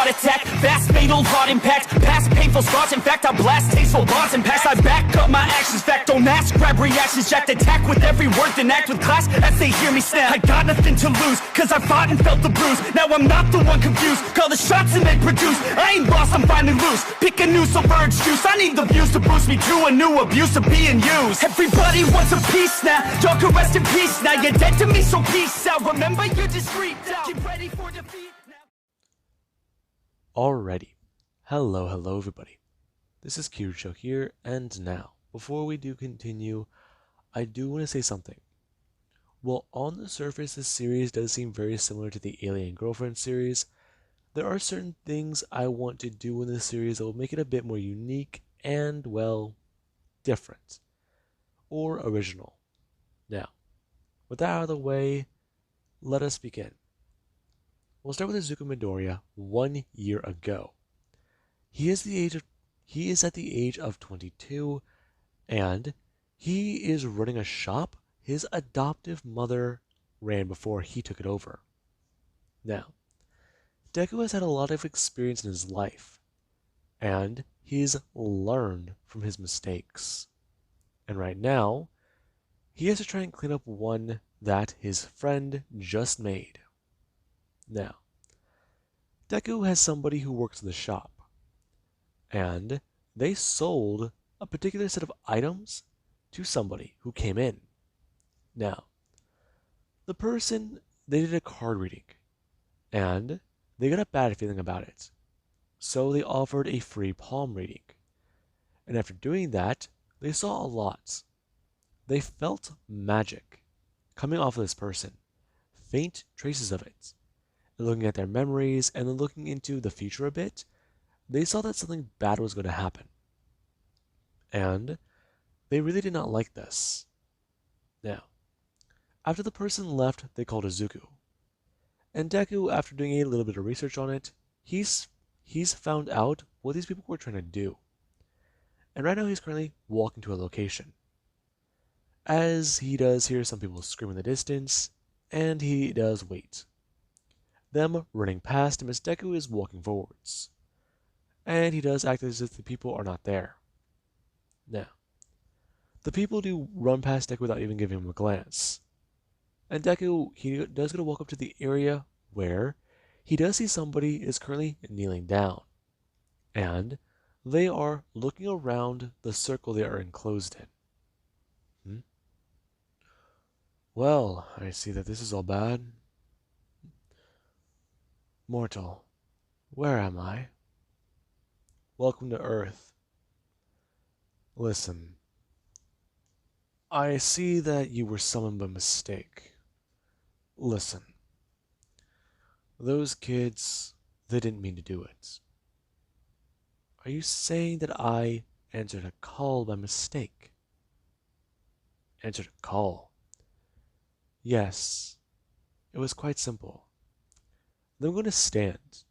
heart attack. Fast fatal heart impact. Past painful scars. In fact, I blast tasteful bars and pass. I back up my actions. Fact, don't ask. Grab reactions. Jacked attack with every word. Then act with class as they hear me snap. I got nothing to lose, cause I fought and felt the bruise. Now I'm not the one confused. Call the shots and they produce. I ain't lost, I'm finally loose. Pick a new submerged juice. I need the views to boost me to a new abuse of being used. Everybody wants a piece now. Y'all can rest in peace now. You're dead to me, so peace out. Remember you're discreet now. Get ready for defeat now. Alrighty. Hello everybody. This is Kircho here, and now, before we do continue, I do want to say something. While on the surface this series does seem very similar to the Alien Girlfriend series, there are certain things I want to do in this series that will make it a bit more unique and, well, different. Or original. Now, with that out of the way, let us begin. We'll start with Izuku Midoriya 1 year ago. He is at the age of 22, and he is running a shop his adoptive mother ran before he took it over. Now, Deku has had a lot of experience in his life, and he's learned from his mistakes. And right now, he has to try and clean up one that his friend just made. Now, Deku has somebody who works in the shop, and they sold a particular set of items to somebody who came in. Now, the person, they did a card reading, and they got a bad feeling about it. So they offered a free palm reading. And after doing that, they saw a lot. They felt magic coming off of this person, faint traces of it. And looking at their memories and then looking into the future a bit, they saw that something bad was going to happen. And they really did not like this. Now, after the person left, they called Izuku. And Deku, after doing a little bit of research on it, he's found out what these people were trying to do. And right now he's currently walking to a location. As he does hear some people scream in the distance, and he does wait. Them running past him as Deku is walking forwards. And he does act as if the people are not there. Now, the people do run past Deku without even giving him a glance. And Deku, he does get to walk up to the area where he does see somebody is currently kneeling down. And they are looking around the circle they are enclosed in. Well, I see that this is all bad. Mortal, where am I? Welcome to Earth. Listen, I see that you were summoned by mistake. Listen, those kids, they didn't mean to do it. Are you saying that I answered a call by mistake? Answered a call? Yes, it was quite simple. Then I'm going to stand.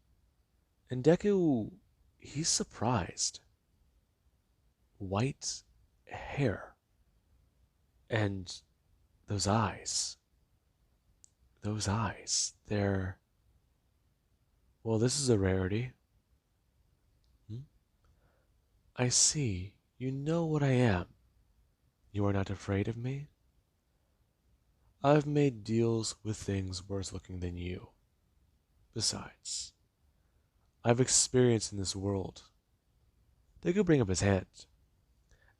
And Deku, he's surprised. White hair. And those eyes. Those eyes, they're... Well, this is a rarity. I see. You know what I am. You are not afraid of me? I've made deals with things worse looking than you. Besides, I've experience in this world. They could bring up his hand,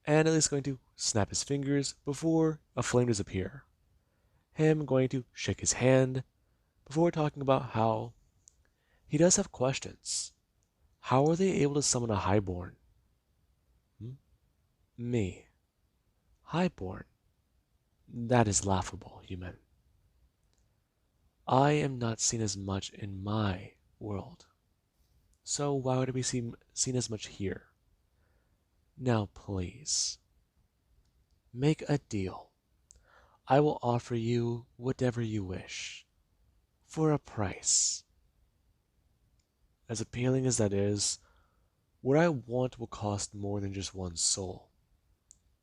and Ellie's going to snap his fingers before a flame does appear. Him going to shake his hand before talking about how he does have questions. How are they able to summon a highborn? Me. Highborn? That is laughable, human. I am not seen as much in my world. So why would I be seen as much here? Now please, make a deal. I will offer you whatever you wish, for a price. As appealing as that is, what I want will cost more than just one soul,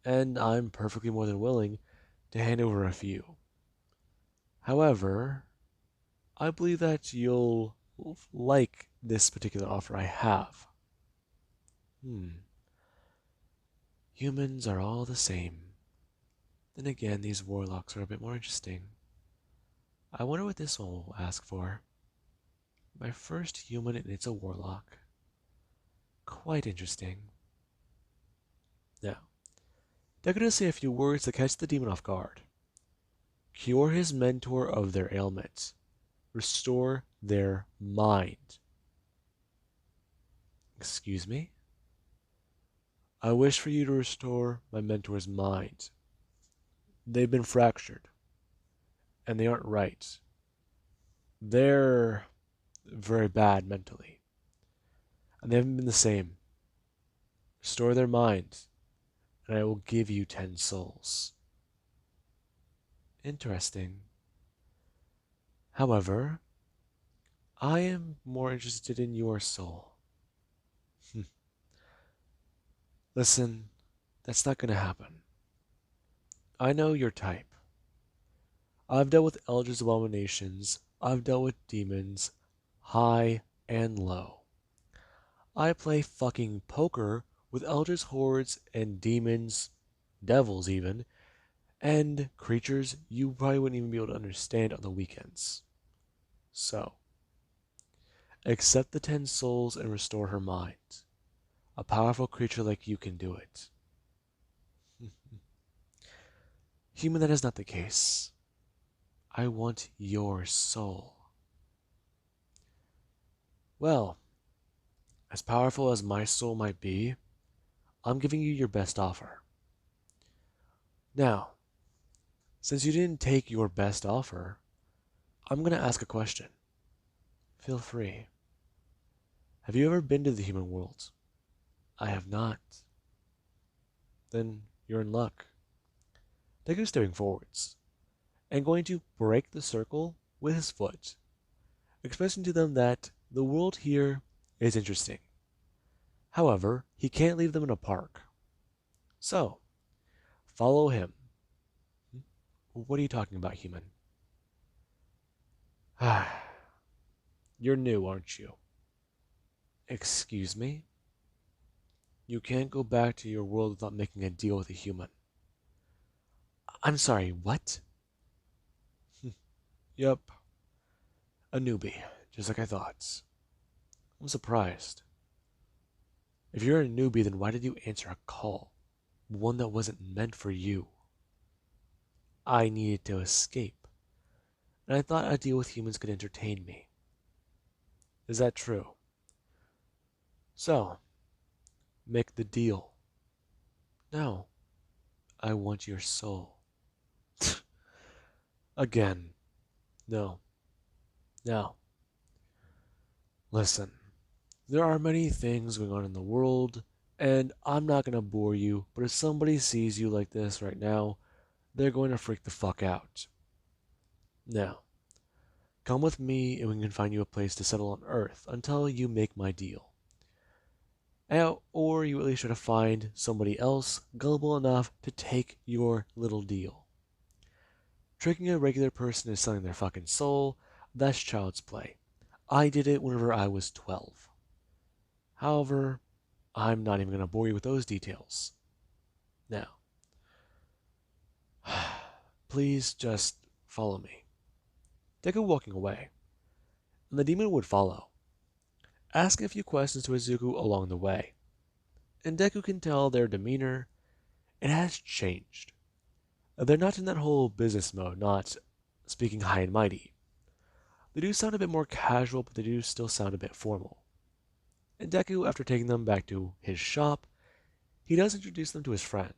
and I'm perfectly more than willing to hand over a few. However, I believe that you'll like this particular offer I have. Humans are all the same. Then again, these warlocks are a bit more interesting. I wonder what this one will ask for. My first human and it's a warlock. Quite interesting. Now, Deku does say a few words to catch the demon off guard. Cure his mentor of their ailments. Restore their mind. Excuse me? I wish for you to restore my mentor's mind. They've been fractured, and they aren't right. They're very bad mentally, and they haven't been the same. Restore their minds, and I will give you 10 souls. Interesting. However, I am more interested in your soul. Listen, that's not gonna happen. I know your type. I've dealt with Eldritch abominations, I've dealt with demons, high and low. I play fucking poker with Eldritch hordes and demons, devils even, and creatures you probably wouldn't even be able to understand on the weekends. So, accept the 10 souls and restore her mind. A powerful creature like you can do it. Human, that is not the case. I want your soul. Well, as powerful as my soul might be, I'm giving you your best offer. Now, since you didn't take your best offer, I'm going to ask a question. Feel free. Have you ever been to the human world? I have not. Then you're in luck. Deku's stepping forwards and going to break the circle with his foot, expressing to them that the world here is interesting. However, he can't leave them in a park. So, follow him. What are you talking about, human? You're new, aren't you? Excuse me? You can't go back to your world without making a deal with a human. I'm sorry, what? Yep. A newbie, just like I thought. I'm surprised. If you're a newbie, then why did you answer a call? One that wasn't meant for you. I needed to escape, and I thought a deal with humans could entertain me. Is that true? So, make the deal. No, I want your soul. Again, no. Now, listen, there are many things going on in the world, and I'm not going to bore you, but if somebody sees you like this right now, they're going to freak the fuck out. Now, come with me and we can find you a place to settle on Earth until you make my deal. Or you at least try to find somebody else gullible enough to take your little deal. Tricking a regular person into selling their fucking soul, that's child's play. I did it whenever I was 12. However, I'm not even going to bore you with those details. Now, please just follow me. Deku walking away, and the demon would follow, asking a few questions to Izuku along the way. And Deku can tell their demeanor, it has changed. They're not in that whole business mode, not speaking high and mighty. They do sound a bit more casual, but they do still sound a bit formal. And Deku, after taking them back to his shop, he does introduce them to his friend.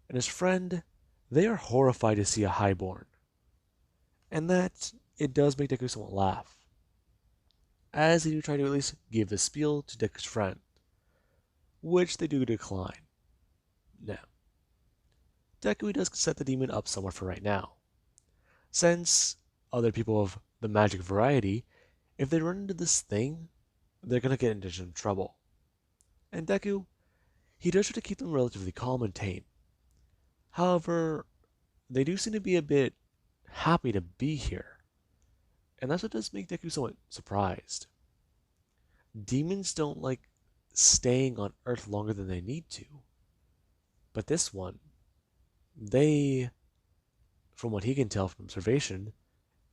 And his friend, they are horrified to see a highborn. And that, it does make Deku somewhat laugh, as they do try to at least give the spiel to Deku's friend, which they do decline. Now, Deku does set the demon up somewhere for right now, since other people of the magic variety, if they run into this thing, they're gonna get into some trouble. And Deku, he does try to keep them relatively calm and tame. However, they do seem to be a bit happy to be here, and that's what does make Deku somewhat surprised. Demons don't like staying on Earth longer than they need to. But this one, they, from what he can tell from observation,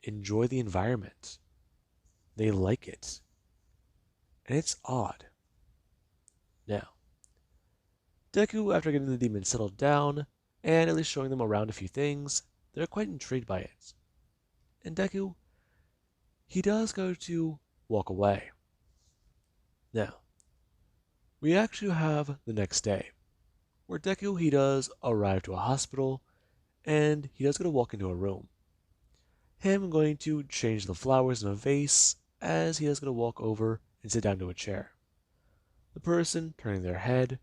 enjoy the environment. They like it. And it's odd. Now, Deku, after getting the demons settled down, and at least showing them around a few things, they're quite intrigued by it. And Deku, he does go to walk away. Now, we actually have the next day, where Deku, he does arrive to a hospital, and he does get to walk into a room. Him going to change the flowers in a vase, as he does get to walk over and sit down to a chair. The person turning their head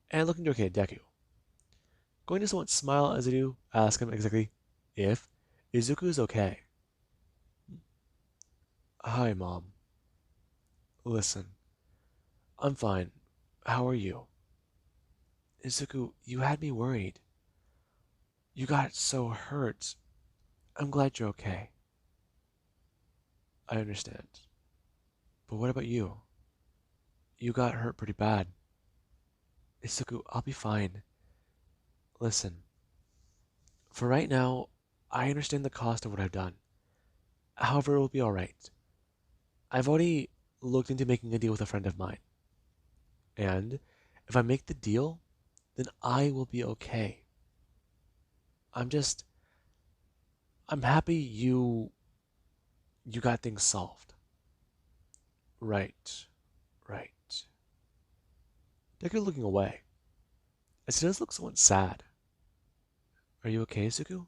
and looking directly at Deku. Going to somewhat smile as they do ask him exactly if Izuku is okay. Hi, Mom. Listen, I'm fine. How are you? Izuku, you had me worried. You got so hurt. I'm glad you're okay. I understand. But what about you? You got hurt pretty bad. Izuku, I'll be fine. Listen, for right now, I understand the cost of what I've done. However, it will be alright. I've already looked into making a deal with a friend of mine. And if I make the deal, then I will be okay. I'm just I'm happy you got things solved. Right. Right. Deku looking away, as he does look somewhat sad. Are you okay, Izuku?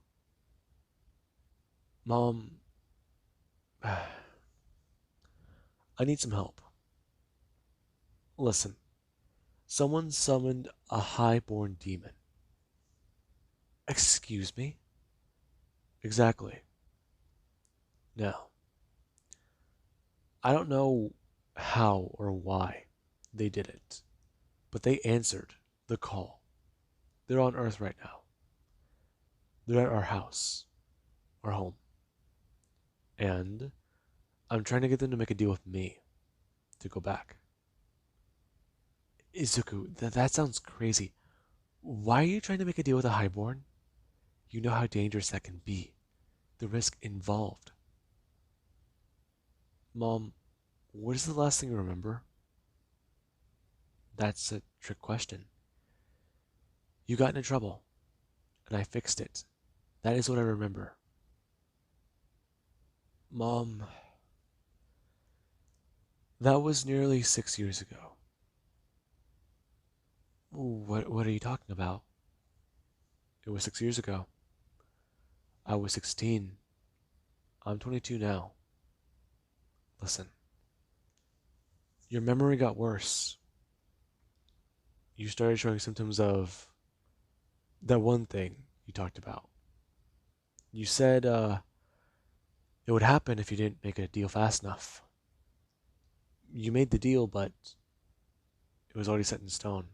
Mom, I need some help. Listen, someone summoned a highborn demon. Excuse me? Exactly. Now, I don't know how or why they did it, but they answered the call. They're on Earth right now. They're at our house, our home. And I'm trying to get them to make a deal with me to go back. Izuku, that sounds crazy. Why are you trying to make a deal with a highborn? You know how dangerous that can be. The risk involved. Mom, what is the last thing you remember? That's a trick question. You got into trouble, and I fixed it. That is what I remember. Mom, that was nearly 6 years ago. What are you talking about? It was 6 years ago. I was 16. I'm 22 now. Listen, your memory got worse. You started showing symptoms of that one thing you talked about. You said it would happen if you didn't make a deal fast enough. You made the deal, but it was already set in stone.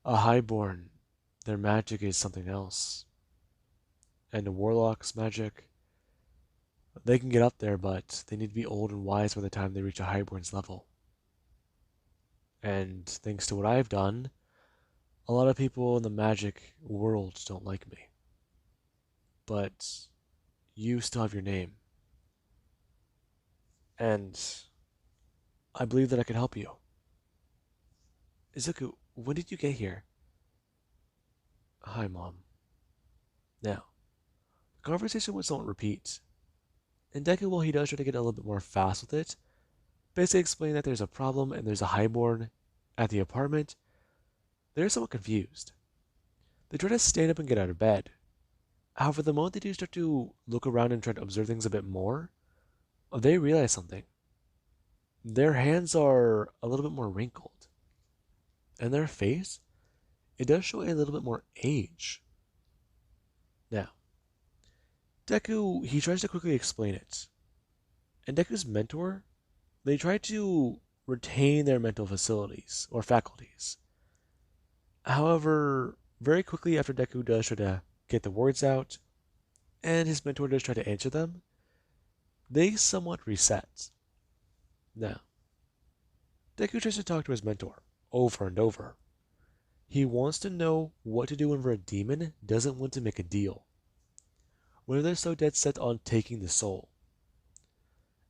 A highborn, their magic is something else. And a warlock's magic, they can get up there, but they need to be old and wise by the time they reach a highborn's level. And thanks to what I've done, a lot of people in the magic world don't like me. But you still have your name. And I believe that I can help you. Izuku, when did you get here? Hi, Mom. Now, the conversation would somewhat repeat. And Deku, while he does try to get a little bit more fast with it, basically explaining that there's a problem and there's a highborn at the apartment, they're somewhat confused. They try to stand up and get out of bed. However, the moment they do start to look around and try to observe things a bit more, they realize something. Their hands are a little bit more wrinkled. And their face, it does show a little bit more age. Now, Deku, he tries to quickly explain it. And Deku's mentor, they try to retain their mental facilities or faculties. However, very quickly after Deku does try to get the words out, and his mentor does try to answer them, they somewhat reset. Now, Deku tries to talk to his mentor over and over. He wants to know what to do whenever a demon doesn't want to make a deal, whenever they're so dead set on taking the soul.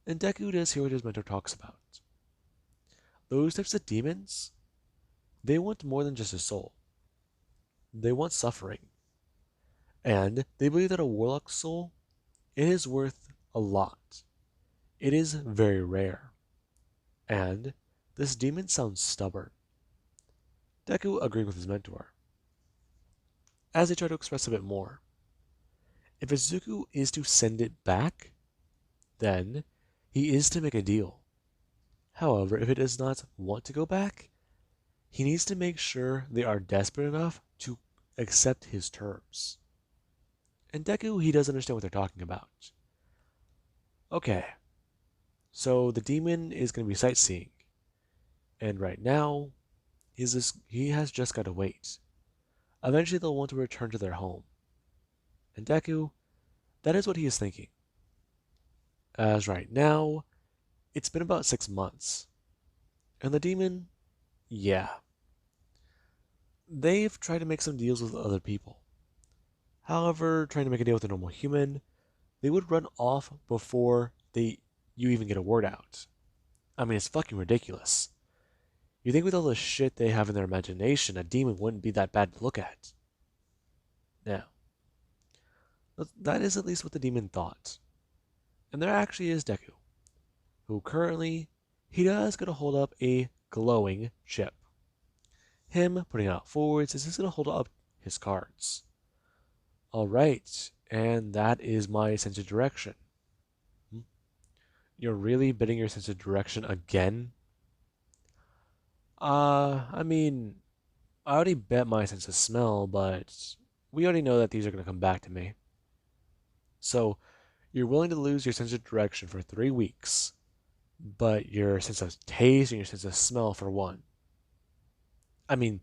And Deku does hear what his mentor talks about. Those types of demons, they want more than just a soul. They want suffering. And they believe that a warlock's soul, it is worth a lot. It is very rare. And this demon sounds stubborn. Deku agreed with his mentor. As they try to express a bit more, if Izuku is to send it back, then he is to make a deal. However, if it does not want to go back, he needs to make sure they are desperate enough to accept his terms. And Deku, he does understand what they're talking about. Okay, so the demon is going to be sightseeing, and right now, he has just got to wait. Eventually, they'll want to return to their home. And Deku, that is what he is thinking. As right now, it's been about 6 months. And the demon, yeah. They've tried to make some deals with other people. However, trying to make a deal with a normal human, they would run off before you even get a word out. I mean, it's fucking ridiculous. You think with all the shit they have in their imagination, a demon wouldn't be that bad to look at. Now, that is at least what the demon thought. And there actually is Deku, who currently, he does get to hold up a glowing chip. Him putting out forwards is just going to hold up his cards. Alright, and that is my sense of direction. You're really betting your sense of direction again? I mean, I already bet my sense of smell, but we already know that these are going to come back to me. So, you're willing to lose your sense of direction for 3 weeks, but your sense of taste and your sense of smell for 1. I mean,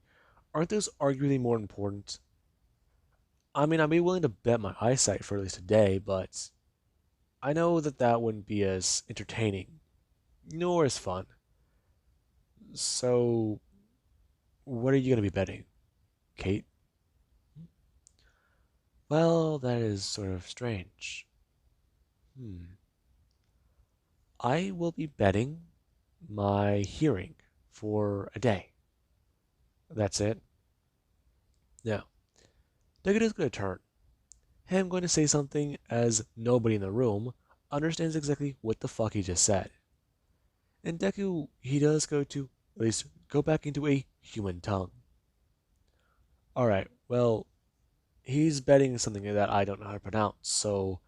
aren't those arguably more important? I mean, I'd be willing to bet my eyesight for at least a day, but I know that that wouldn't be as entertaining, nor as fun. So, what are you going to be betting, Kate? Well, that is sort of strange. I will be betting my hearing for a day. That's it. Now, Deku is going to turn. Him going to say something as nobody in the room understands exactly what the fuck he just said. And Deku, he does go to, at least, go back into a human tongue. Alright, well, he's betting something that I don't know how to pronounce, so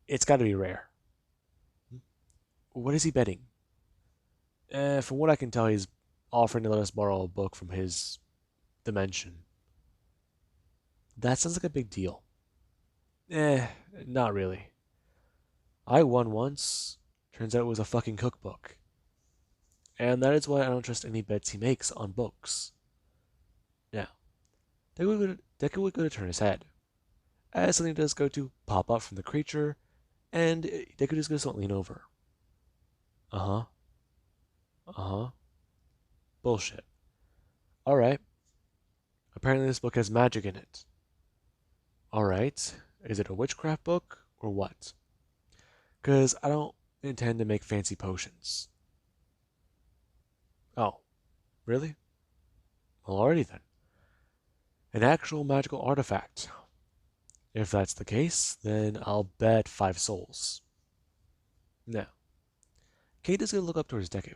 it's got to be rare. What is he betting? From what I can tell, he's offering to let us borrow a book from his dimension. That sounds like a big deal. Not really. I won once. Turns out it was a fucking cookbook. And that is why I don't trust any bets he makes on books. Now, Deku would go to turn his head, as something does go to pop up from the creature, and Deku just goes to lean over. Uh-huh. Uh-huh. Bullshit. Alright. Apparently this book has magic in it. Alright. Is it a witchcraft book, or what? Because I don't intend to make fancy potions. Oh. Really? Well, alrighty then. An actual magical artifact. If that's the case, then I'll bet 5 souls. Now, Kate is going to look up towards Deku,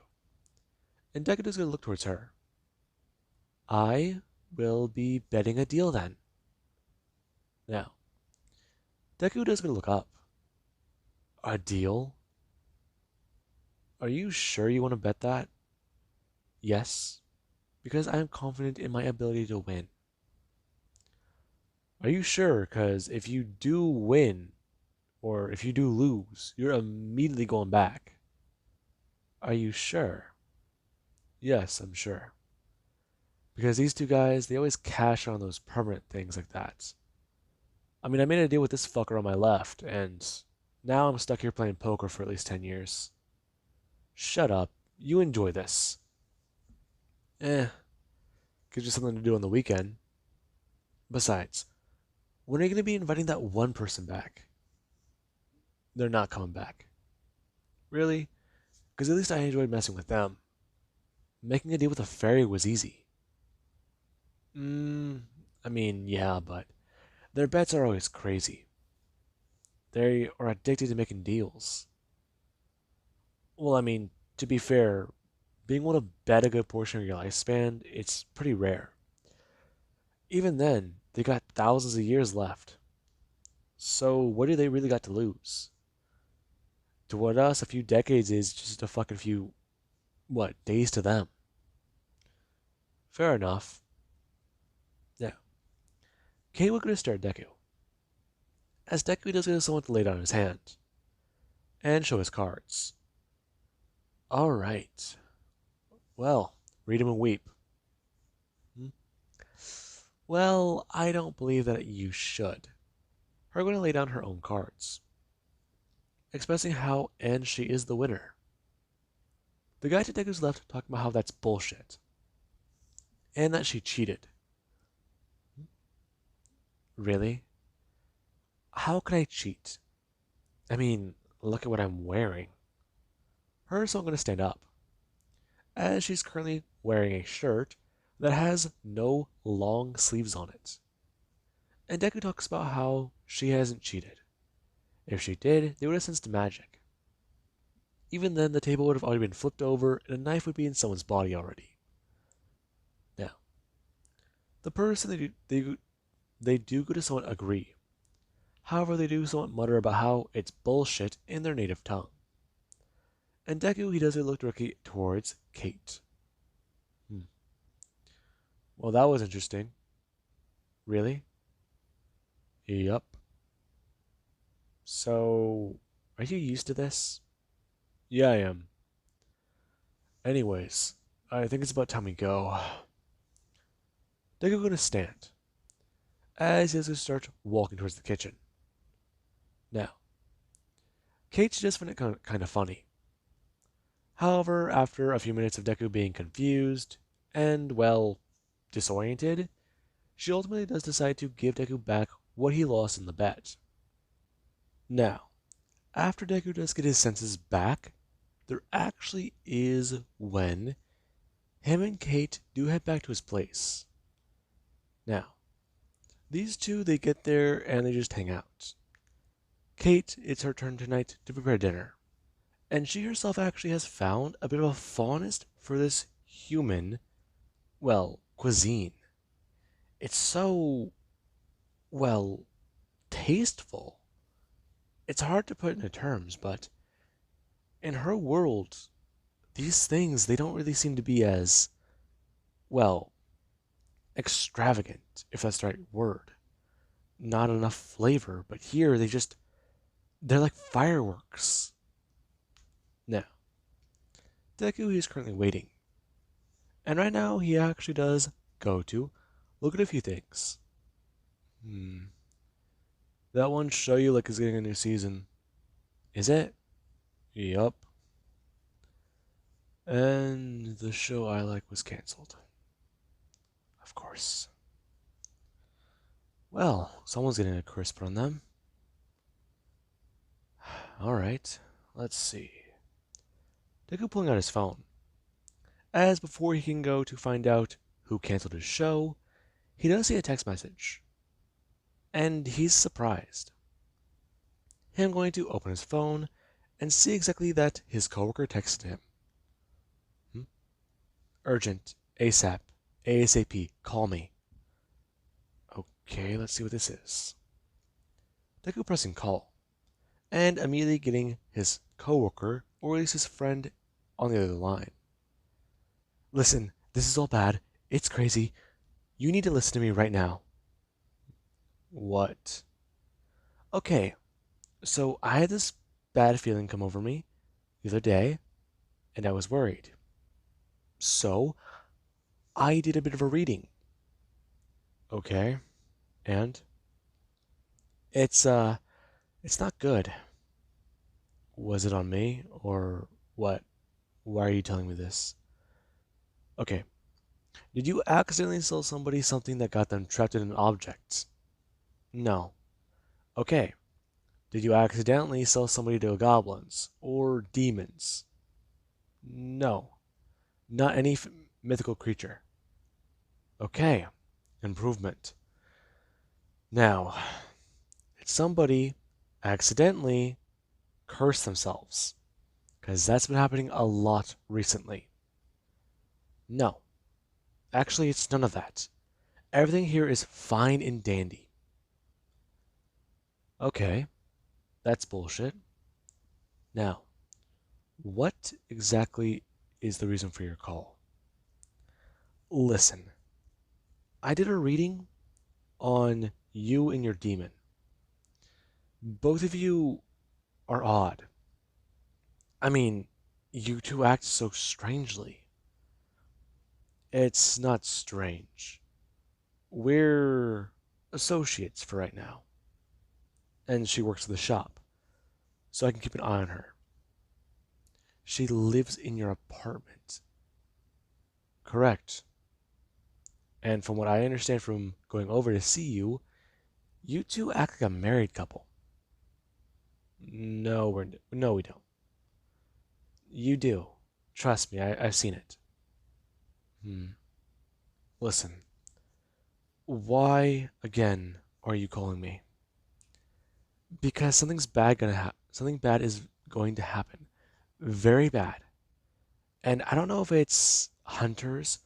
and Deku is going to look towards her. I will be betting a deal then. Now, Deku is going to look up. A deal? Are you sure you want to bet that? Yes, because I am confident in my ability to win. Are you sure? Because if you do win, or if you do lose, you're immediately going back. Are you sure? Yes, I'm sure. Because these two guys, they always cash on those permanent things like that. I mean, I made a deal with this fucker on my left, and now I'm stuck here playing poker for at least 10 years. Shut up. You enjoy this. Eh, gives you something to do on the weekend. Besides, when are you going to be inviting that one person back? They're not coming back. Really? Because at least I enjoyed messing with them. Making a deal with a fairy was easy. Mm, I mean, yeah, but their bets are always crazy. They are addicted to making deals. Well, I mean, to be fair, being able to bet a good portion of your lifespan, it's pretty rare. Even then, they got thousands of years left. So what do they really got to lose? To what us, a few decades is just a fucking few, what, days to them. Fair enough. Yeah. Kate would go to stare at Deku, as Deku does get someone to lay down his hand and show his cards. Alright. Well, read 'em and weep. Hmm? Well, I don't believe that you should. Her going to lay down her own cards, expressing how and she is the winner. The guy to Deku's left talking about how that's bullshit, and that she cheated. Really? How could I cheat? I mean, look at what I'm wearing. Her is going to stand up, as she's currently wearing a shirt that has no long sleeves on it. And Deku talks about how she hasn't cheated. If she did, they would have sensed magic. Even then, the table would have already been flipped over and a knife would be in someone's body already. Now, the person they do go to somewhat agree. However, they do somewhat mutter about how it's bullshit in their native tongue. And Deku, he doesn't look directly towards Kate. Hmm. Well, that was interesting. Really? Yup. So, are you used to this? Yeah, I am. Anyways, I think it's about time we go. Deku gonna stand, as he has to start walking towards the kitchen. Now, Kate just found it kind of funny. However, after a few minutes of Deku being confused and, well, disoriented, she ultimately does decide to give Deku back what he lost in the bet. Now, after Deku does get his senses back, there actually is when him and Kate do head back to his place. Now, these two, they get there and they just hang out. Kate, it's her turn tonight to prepare dinner. And she herself actually has found a bit of a fondness for this human, well, cuisine. It's so, well, tasteful. It's hard to put into terms, but in her world, these things, they don't really seem to be as, well, extravagant, if that's the right word. Not enough flavor, but here they're like fireworks. Now, Deku is currently waiting. And right now, he actually does go to look at a few things. That one show you like is getting a new season. Is it? Yup. And the show I like was cancelled. Of course. Well, someone's getting a crisp on them. Alright, let's see. Deku pulling out his phone. As before he can go to find out who cancelled his show, he does see a text message. And he's surprised. Him going to open his phone and see exactly that his coworker texted him. Urgent, ASAP, ASAP, call me. Okay, let's see what this is. Deku pressing call, and immediately getting his coworker, or at least his friend, on the other line. Listen, this is all bad. It's crazy. You need to listen to me right now. What? Okay, so I had this bad feeling come over me the other day, and I was worried. So, I did a bit of a reading. Okay, and? It's not good. Was it on me, or what? Why are you telling me this? Okay, Did you accidentally sell somebody something that got them trapped in an object? No. Okay. Did you accidentally sell somebody to goblins or demons? No. Not any mythical creature. Okay. Improvement. Now, did somebody accidentally curse themselves? Because that's been happening a lot recently. No. Actually, it's none of that. Everything here is fine and dandy. Okay, that's bullshit. Now, what exactly is the reason for your call? Listen, I did a reading on you and your demon. Both of you are odd. I mean, you two act so strangely. It's not strange. We're associates for right now. And she works at the shop, so I can keep an eye on her. She lives in your apartment. Correct. And from what I understand from going over to see you, you two act like a married couple. No, we don't. You do. Trust me, I've seen it. Hmm. Listen, why again are you calling me? Because something bad is going to happen. Very bad. And I don't know if it's hunters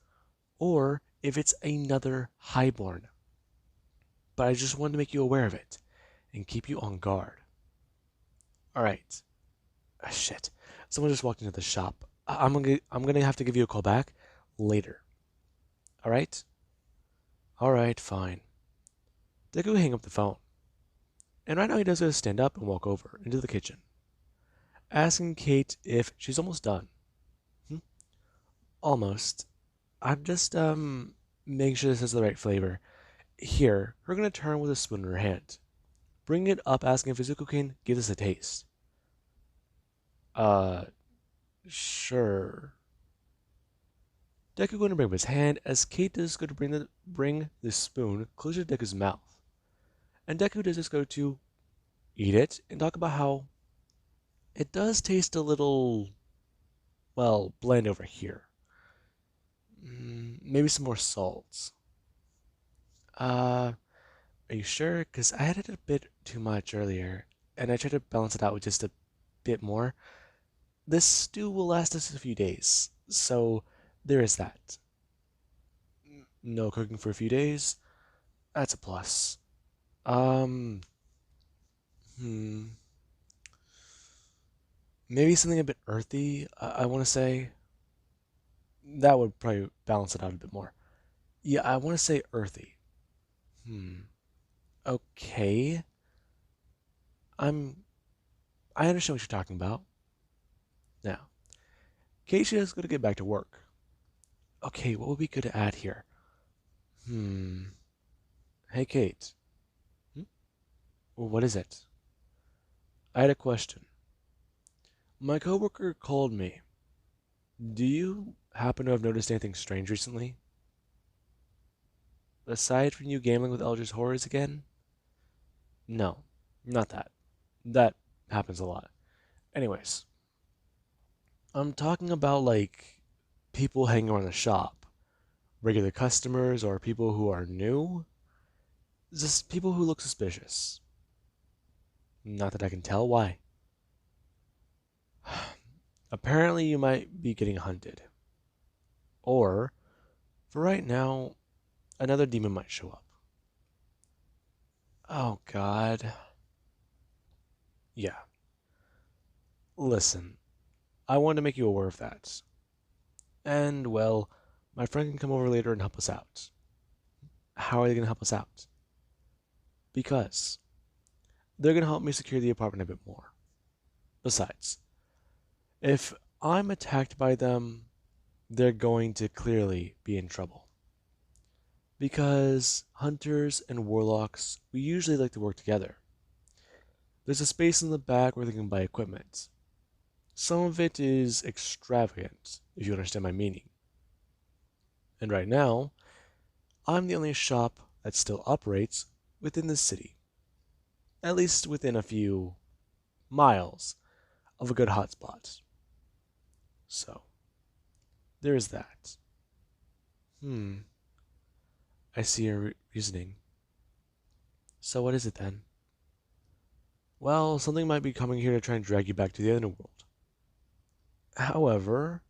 or if it's another highborn. But I just wanted to make you aware of it and keep you on guard. Alright. Ah, shit. Someone just walked into the shop. I'm gonna have to give you a call back later. Alright? Alright, fine. Deku hang up the phone. And right now he does go to stand up and walk over into the kitchen, asking Kate if she's almost done. Hmm? Almost. I'm just making sure this has the right flavor. Here, we're gonna turn with a spoon in her hand. Bring it up asking if Izuku can give this a taste. Uh sure. Deku going to bring up his hand as Kate is going to bring the spoon closer to Deku's mouth. And Deku does just go to eat it and talk about how it does taste a little, well, bland over here. Maybe some more salt. Are you sure? Because I added a bit too much earlier, and I tried to balance it out with just a bit more. This stew will last us a few days, so there is that. No cooking for a few days. That's a plus. Um, hmm. Maybe something a bit earthy, I want to say. That would probably balance it out a bit more. Yeah, I want to say earthy. Hmm. Okay. I'm. I understand what you're talking about. Now, Keisha is going to get back to work. Okay, what would be good to add here? Hmm. Hey, Kate. Hmm? Well, what is it? I had a question. My coworker called me. Do you happen to have noticed anything strange recently? Aside from you gambling with Eldritch Horrors again? No, not that. That happens a lot. Anyways, I'm talking about like people hanging around the shop, regular customers or people who are new, just people who look suspicious. Not that I can tell why. Apparently, you might be getting hunted. Or, for right now, another demon might show up. Oh, God. Yeah. Listen, I wanted to make you aware of that. And, well, my friend can come over later and help us out. How are they going to help us out? Because they're going to help me secure the apartment a bit more. Besides, if I'm attacked by them, they're going to clearly be in trouble. Because hunters and warlocks, we usually like to work together. There's a space in the back where they can buy equipment. Some of it is extravagant, if you understand my meaning. And right now, I'm the only shop that still operates within the city, at least within a few miles of a good hotspot. So, there is that. Hmm, I see your reasoning. So, what is it then? Well, something might be coming here to try and drag you back to the underworld. However,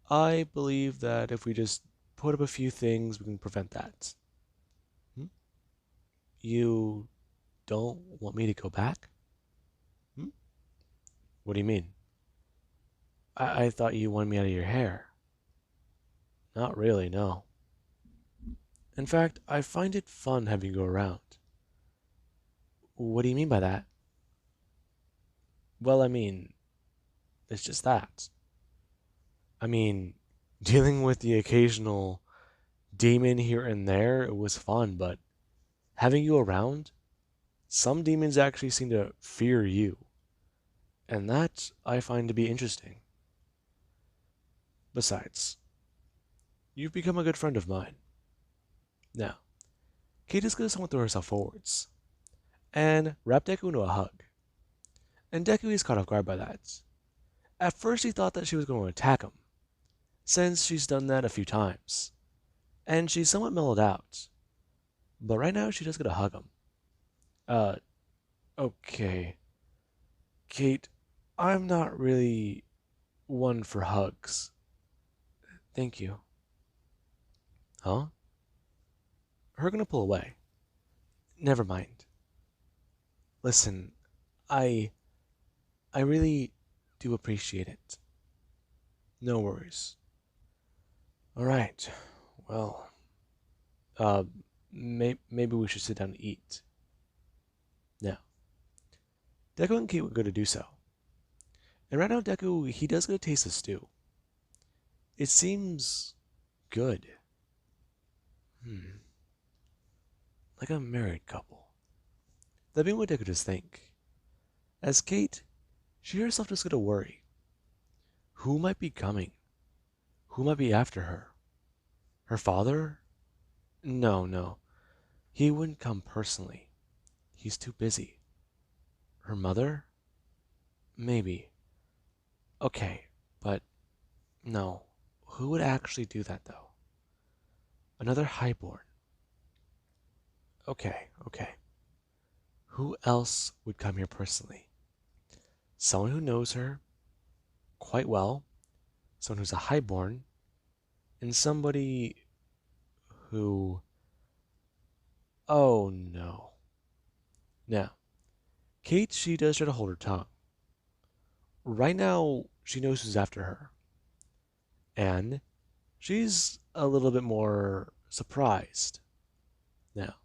I believe that if we just put up a few things, we can prevent that. Hmm? You don't want me to go back? Hmm? What do you mean? I thought you wanted me out of your hair. Not really, no. In fact, I find it fun having you go around. What do you mean by that? Well, I mean, it's just that. I mean, dealing with the occasional demon here and there, it was fun, but having you around, some demons actually seem to fear you, and that I find to be interesting. Besides, you've become a good friend of mine. Now, Kate is going to somewhat throw herself forwards and wrap Deku into a hug, and Deku is caught off guard by that. At first, he thought that she was going to attack him, since she's done that a few times, and she's somewhat mellowed out. But right now, she just gonna hug him. Uh, okay. Kate, I'm not really one for hugs. Thank you. Huh? Her gonna pull away. Never mind. Listen, I I really do appreciate it. No worries. All right. Well, uh, maybe we should sit down and eat. Now, Deku and Kate were going to do so. And right now, Deku, he does get a taste of stew. It seems good. Hmm. Like a married couple. That being what Deku just think. As Kate, she herself just going to worry. Who might be coming? Who might be after her? Her father? No, no. He wouldn't come personally. He's too busy. Her mother? Maybe. Okay, but no. Who would actually do that, though? Another highborn. Okay, okay. Who else would come here personally? Someone who knows her quite well, someone who's a highborn, and somebody who. Oh no. Now, Kate, she does try to hold her tongue. Right now, she knows who's after her. And she's a little bit more surprised. Now,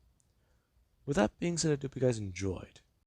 with that being said, I hope you guys enjoyed.